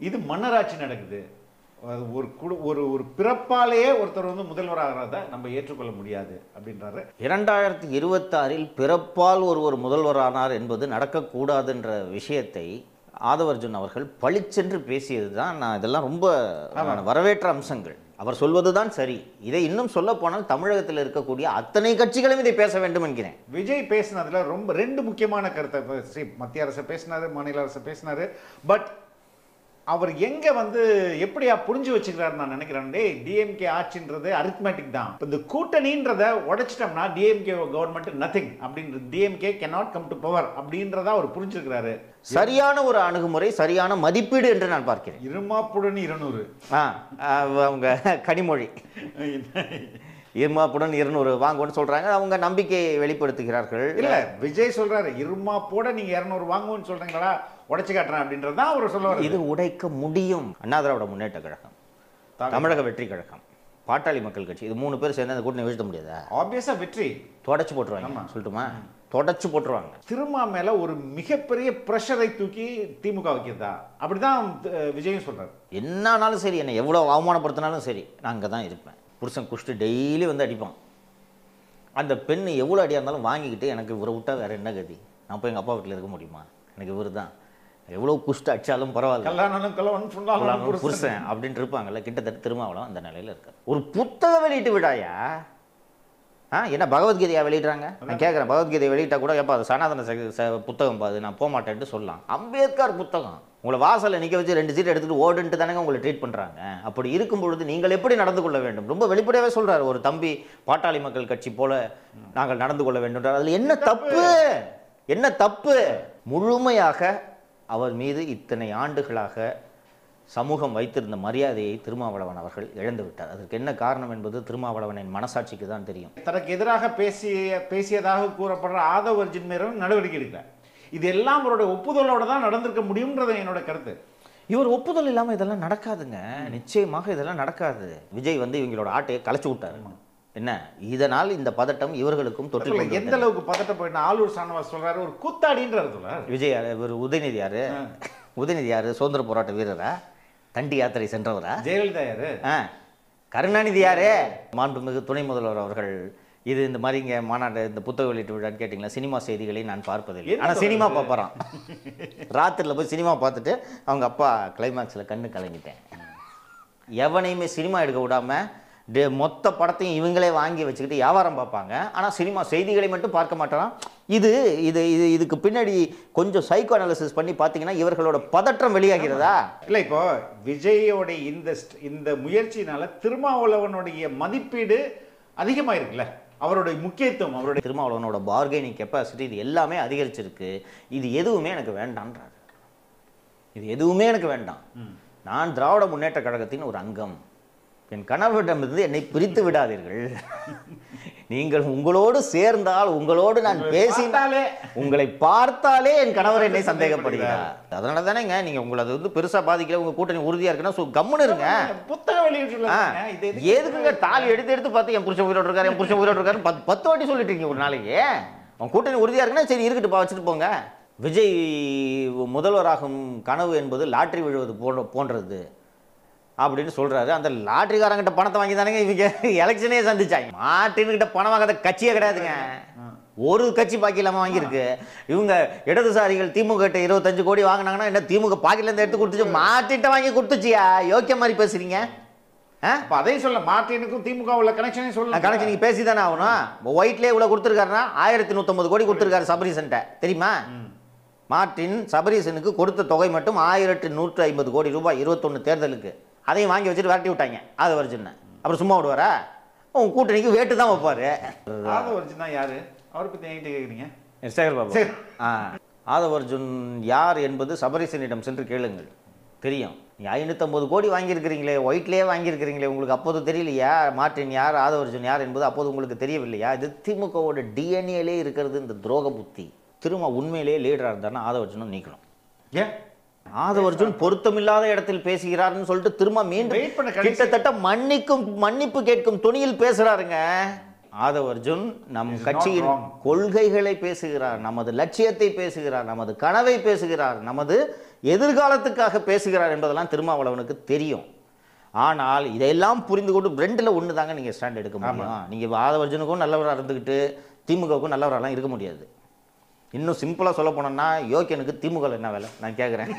இது மன்னராட்சி நடக்குது. ஒரு ஒரு ஒரு பிறப்பாலேயே ஒருத்தர் வந்து முதல்வராகிறத நம்ம ஏற்றுக்கொள்ள முடியாது அப்படின்றாரு. 2026 பிறப்பால் ஒருவர் முதல்வரானார் என்பது நடக்கக்கூடாதுன்ற விஷயத்தை ஆதவர்ஜுன் அவர்கள் பளிச்சென்று பேசியது தான். நான் இதெல்லாம் ரொம்ப வரவேற்ற அம்சங்கள். அவர் சொல்வதுதான் சரி. இதை இன்னும் சொல்ல போனால் தமிழகத்தில் இருக்கக்கூடிய அத்தனை கட்சிகளும் இதை பேச வேண்டும் என்கிறேன். விஜய் பேசினதுல ரொம்ப 2 முக்கியமான கருத்தை மத்திய அரசு பேசினாரு, மாநில அரசு பேசினாரு. பட் அவர் எங்க வந்து எப்படியா புரிஞ்சு வச்சுக்கிறாரு நான் நினைக்கிறேன். டிஎம்கே ஆட்சின்றது அரித்மெட்டிக் தான். இந்த கூட்டணின்றத உடைச்சிட்டோம்னா டிஎம்கே கவர்மெண்ட் நத்திங் அப்படின்றது, DMK cannot come to power அப்படின்றத அவர் புரிஞ்சிருக்கிறாரு. சரியான ஒரு அணுகுமுறை, சரியான மதிப்பீடு என்று நான் பார்க்கிறேன். இருமாப்புடன் 200 அவங்க கனிமொழி இருமாப்புடன் 200 வாங்குவோன்னு சொல்றாங்க. அவங்க நம்பிக்கையை வெளிப்படுத்துகிறார்கள். இல்ல விஜய் சொல்றாரு இருமாப்போட நீங்க 200 வாங்குவோன்னு சொல்றீங்களா, உடைச்சு காட்டுறேன் அப்படின்றது தான் அவர் சொல்லுவார். இது உடைக்க முடியும். அண்ணா திராவிட முன்னேற்ற கழகம், தமிழக வெற்றி கழகம், பாட்டாளி மக்கள் கட்சி, இது 3 பேர் சேர்ந்து அந்த கூட்டணி வீழ்த்த முடியாதா? ஆப்வியஸா வெற்றி தொடச்சு போட்டுருவாங்க. சொல்லட்டுமா, தொடச்சு போட்டுருவாங்க. திருமா மேல ஒரு மிகப்பெரிய பிரஷரை தூக்கி திமுக வைக்கிறதா அப்படிதான் விஜயும் சொல்றாரு. என்னானாலும் சரி, என்னை எவ்வளோ அவமானப்படுத்தினாலும் சரி, நான் அங்கே தான் இருப்பேன். புருஷன் குஷ்டு டெய்லி வந்து அடிப்பான். அந்த பெண் எவ்வளோ அடியாக இருந்தாலும் வாங்கிக்கிட்டு எனக்கு இவரை விட்டா வேற என்ன கதி, நான் போய் எங்கள் அப்பா வீட்டில் இருக்க முடியுமா, எனக்கு இவர் தான், எவ்வளோ குஷ்டு அடித்தாலும் பரவாயில்ல புருஷன் அப்படின்ட்டு இருப்பாங்கல்ல. கிட்டத்தட்ட திருமாவளவன் அந்த நிலையில் இருக்கார். ஒரு புத்தக வெளியீட்டு விடாயா? என்ன பகவத்கீதையா வெளியிடுறாங்க? நான் கேட்குறேன், பகவத்கீதை வெளியிட்டா கூட எப்போ அது சனாதன புத்தகம் பாது, நான் போக மாட்டேன்ட்டு சொல்லலாம். அம்பேத்கர் புத்தகம் உங்களை வாசலில் நிற்க வச்சு 2 சீட் எடுத்துகிட்டு ஓடுன்ட்டு தானே உங்களை ட்ரீட் பண்ணுறாங்க. அப்படி இருக்கும் பொழுது நீங்கள் எப்படி நடந்து கொள்ள வேண்டும்? ரொம்ப வெளிப்படையாகவே சொல்கிறார். ஒரு தம்பி பாட்டாளி மக்கள் கட்சி போல நாங்கள் நடந்து கொள்ள வேண்டும்ன்றார். அதில் என்ன தப்பு? என்ன தப்பு? முழுமையாக அவர் மீது இத்தனை ஆண்டுகளாக சமூகம் வைத்திருந்த மரியாதையை திருமாவளவன் அவர்கள் இழந்து விட்டார். அதற்கு என்ன காரணம் என்பது திருமாவளவனின் மனசாட்சிக்கு தான் தெரியும். தனக்கு எதிராக பேசியதாக கூறப்படுற ஆதவர்ஜின் மேலும் நடவடிக்கை எடுக்கிறார். இது எல்லாம் அவருடைய ஒப்புதலோட தான் நடந்திருக்க முடியும்ன்றது என்னோட கருத்து. இவர் ஒப்புதல் இல்லாமல் இதெல்லாம் நடக்காதுங்க. நிச்சயமாக இதெல்லாம் நடக்காது. விஜய் வந்து இவங்களோட ஆட்டையை கலைச்சு விட்டாரு. என்ன இதனால் இந்த பதட்டம் இவர்களுக்கும் தொற்று. எந்த அளவுக்கு பதட்டம் போயிட்டு ஆளூர் சாணவாஸ் சொல்றாரு, ஒரு கூத்தாடின்றாரு விஜய். இவர் உதயநிதி யாரு? உதயநிதி யாரு? சுதந்திர போராட்ட வீரரா? தண்டி யாத்திரை சென்றவரா? ஜெயலலிதா யாரு? கருணாநிதி யாரு? மாண்புமிகு துணை முதல்வர் அவர்கள் இது இந்த மாதிரி இங்கே மாநாடு இந்த புத்தக வெளியிட்டு விழான்னு கேட்டிங்களா? சினிமா செய்திகளை நான் பார்ப்பதில்லை, ஆனால் சினிமா பார்ப்பறான். ராத்திரியில் போய் சினிமா பார்த்துட்டு அவங்க அப்பா கிளைமேக்ஸில் கண்ணு கலங்கிட்டேன். எவனையுமே சினிமா எடுக்க விடாமல் மொத்த படத்தையும் இவங்களே வாங்கி வச்சுக்கிட்டு வியாபாரம் பார்ப்பாங்க. ஆனால் சினிமா செய்திகளை மட்டும் பார்க்க மாட்டான். இதுக்கு பின்னாடி கொஞ்சம் சைக்கோ அனாலிசிஸ் பண்ணி பார்த்தீங்கன்னா இவர்களோட பதற்றம் வெளியாகிறதா இல்லை? இப்போ விஜயோட இந்த முயற்சியினால திருமாவளவனுடைய மதிப்பீடு அதிகமாக இருக்குல்ல, அவருடைய முக்கியத்துவம், அவருடைய திருமாவளவனோட பார்கெனிங் கெப்பாசிட்டி, இது எல்லாமே அதிகரிச்சிருக்கு. இது எதுவுமே எனக்கு வேண்டான்றாரு. இது எதுவுமே எனக்கு வேண்டாம். நான் திராவிட முன்னேற்ற கழகத்தின் ஒரு அங்கம். என் கணவரிடமிருந்து என்னை பிரித்து விடாதீர்கள். நீங்கள் உங்களோடு சேர்ந்தால், உங்களோடு நான் பேசினாலே, உங்களை பார்த்தாலே என் கணவர் என்னை சந்தேகப்படுகிறார். அதனால தானேங்க நீங்க உங்களை அது வந்து பெருசா பாதிக்கல, உங்க கூட்டணி உறுதியா இருக்குன்னா கம்முன்னு இருங்க. புத்தக வெளியிட்டு எதுக்குங்க தாலி எடுத்து பார்த்து என் புருஷன் உயிரோடு இருக்காரு, என் புருஷன் உயிரோடு இருக்காரு 10 வாட்டி சொல்லிட்டு இருக்கீங்க ஒரு நாளைக்கு. உங்க கூட்டணி உறுதியா இருக்குன்னா சரி இருக்கட்டு, வச்சுட்டு போங்க. விஜய் முதல்வராகும் கனவு என்பது லாட்டரி விழுவது போன்றது அப்படின்னு சொல்றாரு. அந்த லாட்டரிக்காரங்கிட்ட பணத்தை வாங்கி தானேங்க இவங்க எலெக்ஷனே சந்திச்சாங்க. மார்ட்டின்கிட்ட பணம் வாங்காத கட்சியே கிடையாதுங்க. ஒரு கட்சி பாக்கி இல்லாம வாங்கியிருக்கு. இவங்க இடதுசாரிகள் திமுக கிட்ட 25 கோடி வாங்கினாங்கன்னா என்ன திமுக பாக்கெட்ல இருந்து எடுத்து கொடுத்துச்சு, மார்ட்டின்ட்ட வாங்கி கொடுத்துச்சியா? யோக்கிய மாதிரி பேசுறீங்க. அதையும் சொல்ல, மார்ட்டினுக்கும் திமுக உள்ள கனெக்ஷனையும் சொல்ல. கனெக்ஷன் நீங்க பேசி தானே ஆகணும். ஒயிட்லேயே இவ்வளவு கொடுத்துருக்காருன்னா 1150 கோடி கொடுத்துருக்காரு சபரீசன்ட்ட, தெரியுமா? மார்ட்டின் சபரீசனுக்கு கொடுத்த தொகை மட்டும் 1150 கோடி ரூபாய் 21 தேர்தலுக்கு. அதையும் வாங்கி வச்சுட்டு விரட்டி விட்டாங்க. ஆதவர்ஜுன் அப்புறம் சும்மா விடுவாரா? உங்க கூட்டணிக்கு வேட்டு தான் வைப்பாரு. ஆதவர்ஜுன் தான் யாரு? அவரை பத்தி என்கிட்ட கேட்குறீங்க? சேகர் பாபு. ஆதவர்ஜுன் யார் என்பது சபரீசனிடம் சென்று கேளுங்கள், தெரியும். 550 கோடி வாங்கியிருக்கிறீங்களே, ஒயிட்லேயே வாங்கியிருக்கிறீங்களே, உங்களுக்கு அப்போது தெரியலையா மார்ட்டின் யார், ஆதவர்ஜுன் யார் என்பது அப்போது உங்களுக்கு தெரியவில்லையா? இது திமுகவோட டிஎன்ஏலே இருக்கிறது இந்த துரோக புத்தி. திரும்ப உண்மையிலேயே லீடராக இருந்தாருன்னா ஆதவர்ஜுனும் நீக்கணும். ஏன் ஆதவர்ஜுன் பொருத்தமில்லாத இடத்தில் பேசுகிறார்னு சொல்லிட்டு திரும்ப மீண்டும் கிட்டத்தட்ட மன்னிப்பு கேட்கும் துணியில் பேசுறாருங்க. ஆதவ் அர்ஜுன் நம் This is not கட்சியின் wrong. கொள்கைகளை பேசுகிறார், நமது லட்சியத்தை பேசுகிறார், நமது கனவை பேசுகிறார், நமது எதிர்காலத்துக்காக பேசுகிறார் என்பதெல்லாம் திருமாவளவனுக்கு தெரியும். ஆனால் இதையெல்லாம் புரிந்து கொண்டு ரெண்டில் ஒன்று தாங்க நீங்கள் ஸ்டாண்ட் எடுக்க முடியும். நீங்கள் ஆதவ் அர்ஜுனுக்கும் நல்லவராக இருந்துக்கிட்டு திமுகவுக்கும் நல்லவரெல்லாம் இருக்க முடியாது. இன்னும் சிம்பிளாக சொல்ல போனோம்னா யோக்கியனுக்கு திமுக என்ன வேலை நான் கேட்குறேன்.